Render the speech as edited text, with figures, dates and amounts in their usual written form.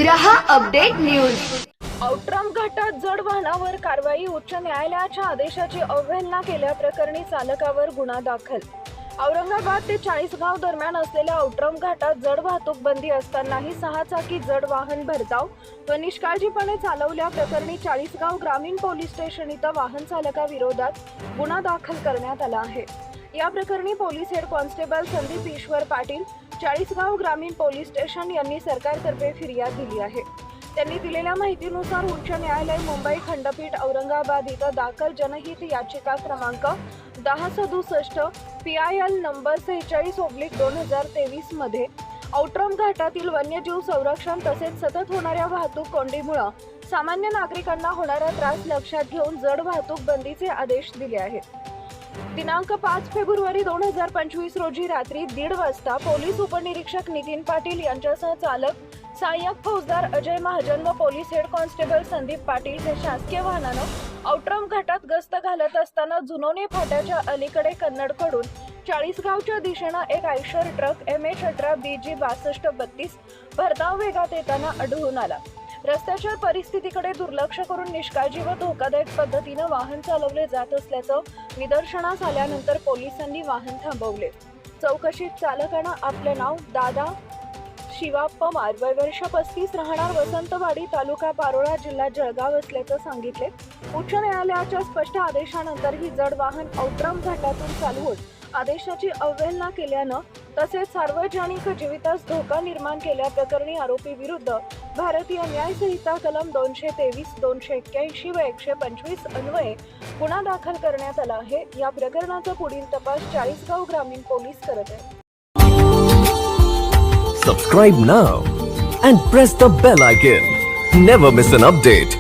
रहा update news. औट्राम घाटात जड वाहनावर कारवाई, उच्च न्यायालयाच्या आदेशाची अवहेलना केल्याप्रकरणी चालकावर गुन्हा दाखल। औरंगाबाद ते चाळीसगाव दरम्यान असलेल्या औट्राम घाटात जड वाहतूक बंदी असतानाही 6 चाकी जड वाहन भरधाव व निष्काळजीपणे चालवल्याप्रकरणी चाळीसगाव ग्रामीण पोलीस स्टेशन इथं वाहन चालकाविरोधात गुन्हा दाखल करण्यात आला आहे। या प्रकरणी पोलीस हेड कॉन्स्टेबल संदीप ईश्वर पाटील, चाळीसगाव ग्रामीण पोलीस स्टेशन यांनी सरकारतर्फे फिर्याद दिली आहे। त्यांनी दिलेल्या माहितीनुसार उच्च न्यायालय मुंबई खंडपीठ औरंगाबाद इथं दाखल जनहित याचिका क्रमांक 1067 PIL नंबर 46/2023 मध्ये औट्राम घाटातील वन्यजीव संरक्षण तसेच सतत होणाऱ्या वाहतूक कोंडीमुळे सामान्य नागरिकांना होणारा त्रास लक्षात घेऊन जड वाहतूक बंदीचे आदेश दिले आहेत। दिनांक 5 फेब्रुवारी 2025 रोजी रात्री 1:30 वाजता पोलीस उपनिरीक्षक नितीन पाटील यांच्यासह चालक सहाय्यक फौजदार अजय महाजन व police head constable Sandeep Patil हे शासकीय वाहनानं औट्राम घाटात गस्त घालत असताना जुनोने फाट्याच्या अलीकडे कन्नडकडून चाळीसगावच्या दिशेनं एक आयशर ट्रक MH18 BG 6232 भरधाव वेगात येताना आढळून आला। रस्त्याच्या परिस्थितीकडे दुर्लक्ष करून निष्काळजी व धोकादायक पद्धतीने वाहन चालवले जात असल्याचं निदर्शनास आल्यानंतर पोलिसांनी वाहन थांबवले। चौकशीत चालकानं आपले नाव दादा शिवा पवार, वय वर्ष 35, राहणार वसंतवाडी, तालुका पारोळा, जिल्हा जळगाव असल्याचं सांगितले। उच्च न्यायालयाच्या स्पष्ट आदेशानंतर ही जड वाहन औट्राम घाटातून चालवून आदेशाची अवहेलना केल्यानं तसेच सार्वजनिक जीवितास धोका निर्माण केल्याप्रकरणी आरोपी विरुद्ध भारतीय न्याय संहिता कलम 223, 281 व 125 अन्वये गुन्हा दाखल करण्यात आला आहे। या प्रकरणाचा पुढील तपास चाळीसगाव ग्रामीण पोलीस करत आहेत। Subscribe now and press the bell icon. Never miss an update.